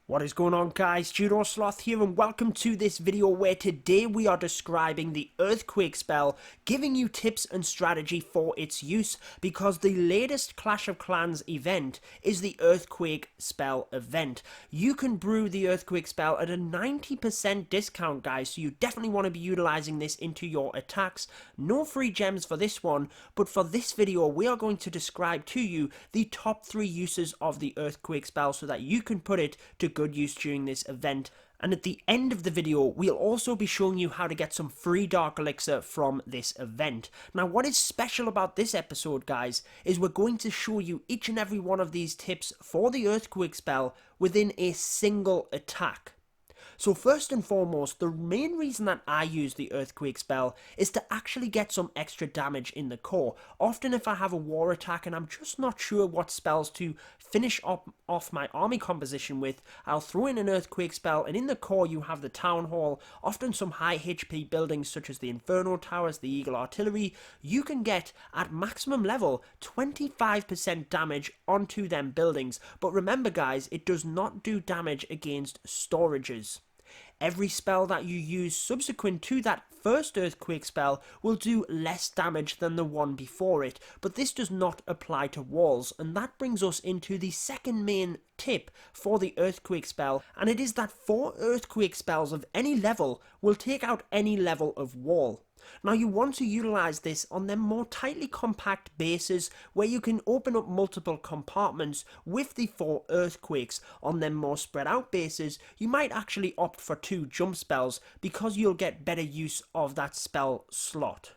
What is going on, guys? Judo, Sloth here, and welcome to this video where today we are describing the earthquake spell, giving you tips and strategy for its use, because the latest Clash of Clans event is the earthquake spell event. You can brew the earthquake spell at a 90% discount, guys, so you definitely want to be utilizing this into your attacks. No free gems for this one, but for this video we are going to describe to you the top 3 uses of the earthquake spell so that you can put it to good use during this event. And at the end of the video, we'll also be showing you how to get some free Dark Elixir from this event. Now, what is special about this episode, guys, is we're going to show you each and every one of these tips for the earthquake spell within a single attack. So first and foremost, the main reason that I use the earthquake spell is to actually get some extra damage in the core. Often if I have a war attack and I'm just not sure what spells to finish off my army composition with, I'll throw in an earthquake spell, and in the core you have the town hall, often some high HP buildings such as the Inferno Towers, the Eagle Artillery. You can get at maximum level 25% damage onto them buildings, but remember guys, it does not do damage against storages. Every spell that you use subsequent to that first earthquake spell will do less damage than the one before it, but this does not apply to walls, and that brings us into the second main tip for the earthquake spell, and it is that 4 earthquake spells of any level will take out any level of wall. Now you want to utilize this on them more tightly compact bases where you can open up multiple compartments with the 4 earthquakes. On them more spread out bases, you might actually opt for 2 jump spells because you'll get better use of that spell slot.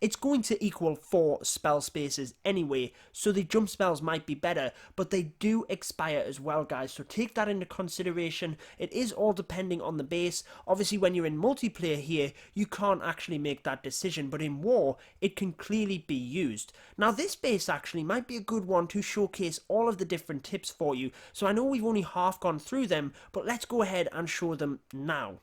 It's going to equal 4 spell spaces anyway, so the jump spells might be better, but they do expire as well, guys, so take that into consideration. It is all depending on the base. Obviously, when you're in multiplayer here, you can't actually make that decision, but in war, it can clearly be used. Now, this base actually might be a good one to showcase all of the different tips for you, so I know we've only half gone through them, but let's go ahead and show them now.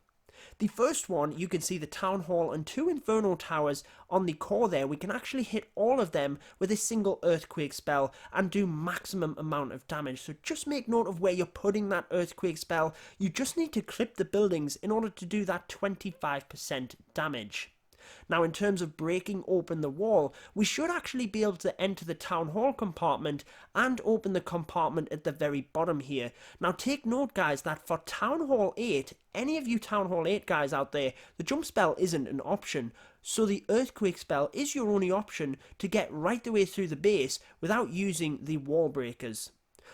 The first one, you can see the Town Hall and 2 Inferno Towers on the core there. We can actually hit all of them with a single earthquake spell and do maximum amount of damage. So just make note of where you're putting that earthquake spell. You just need to clip the buildings in order to do that 25% damage. Now, in terms of breaking open the wall, we should actually be able to enter the Town Hall compartment and open the compartment at the very bottom here. Now, take note, guys, that for Town Hall 8, any of you Town Hall 8 guys out there, the jump spell isn't an option. So the earthquake spell is your only option to get right the way through the base without using the wall breakers.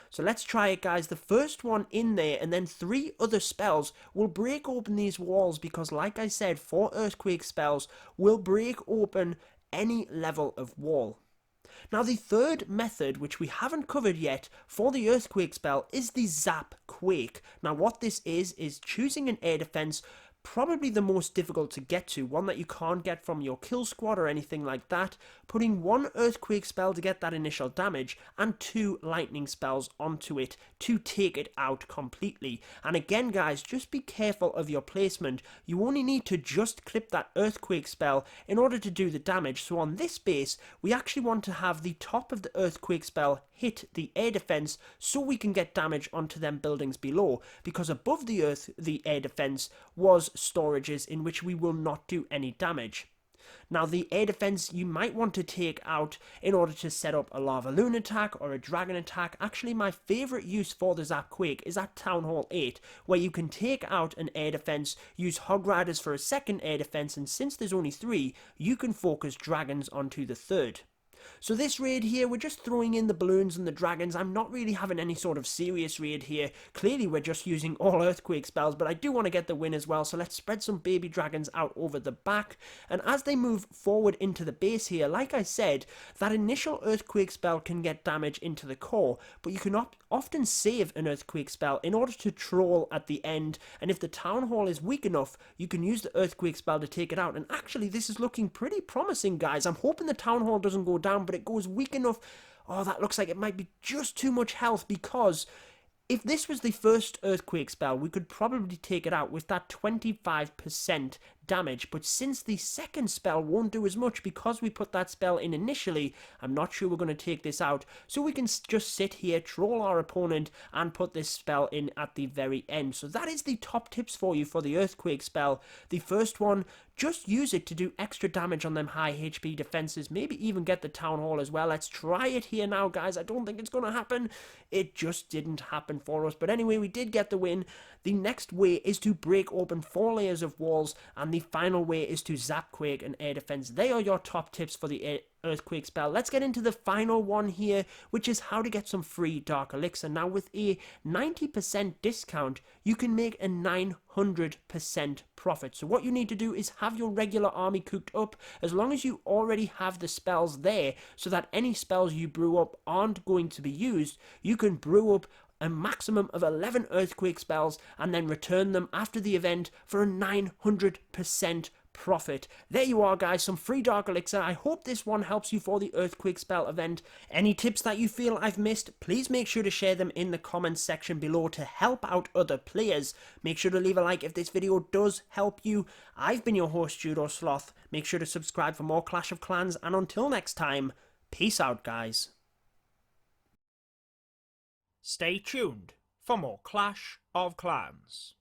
So let's try it, guys. The first one in there and then 3 other spells will break open these walls because, like I said, 4 earthquake spells will break open any level of wall. Now, the third method, which we haven't covered yet for the earthquake spell, is the Zap Quake. Now, what this is choosing an air defense, probably the most difficult to get to, one that you can't get from your kill squad or anything like that, putting 1 earthquake spell to get that initial damage and 2 lightning spells onto it to take it out completely. And again, guys, just be careful of your placement. You only need to just clip that earthquake spell in order to do the damage. So on this base, we actually want to have the top of the earthquake spell hit the air defense so we can get damage onto them buildings below, because above the air defense was storages in which we will not do any damage. Now, the air defense you might want to take out in order to set up a lava loon attack or a dragon attack. Actually, my favourite use for the Zap Quake is at Town Hall 8, where you can take out an air defense, use hog riders for a second air defense, and since there's only 3, you can focus dragons onto the third. So this raid here, we're just throwing in the balloons and the dragons. I'm not really having any sort of serious raid here. Clearly we're just using all earthquake spells, but I do want to get the win as well. So let's spread some baby dragons out over the back. And as they move forward into the base here, like I said, that initial earthquake spell can get damage into the core, but you can often save an earthquake spell in order to troll at the end. And if the town hall is weak enough, you can use the earthquake spell to take it out. And actually, this is looking pretty promising, guys. I'm hoping the town hall doesn't go down, but it goes weak enough. Oh, that looks like it might be just too much health, because if this was the first earthquake spell, we could probably take it out with that 25% damage, but since the second spell won't do as much because we put that spell in initially, I'm not sure we're going to take this out, so we can just sit here, troll our opponent, and put this spell in at the very end. So that is the top tips for you for the Earthquake spell. The first one, just use it to do extra damage on them high HP defenses, maybe even get the Town Hall as well. Let's try it here now, guys. I don't think it's going to happen. It just didn't happen for us. But anyway, we did get the win. The next way is to break open 4 layers of walls, and the final way is to zap Quake and air defense. They are your top tips for the Earthquake spell. Let's get into the final one here, which is how to get some free Dark Elixir. Now, with a 90% discount, you can make a 900% profit. So what you need to do is have your regular army cooked up, as long as you already have the spells there, so that any spells you brew up aren't going to be used. You can brew up a maximum of 11 Earthquake spells and then return them after the event for a 900% profit. There you are, guys, some free Dark Elixir. I hope this one helps you for the Earthquake spell event. Any tips that you feel I've missed, please make sure to share them in the comments section below to help out other players. Make sure to leave a like if this video does help you. I've been your host, Judo Sloth. Make sure to subscribe for more Clash of Clans, and until next time, peace out, guys. Stay tuned for more Clash of Clans.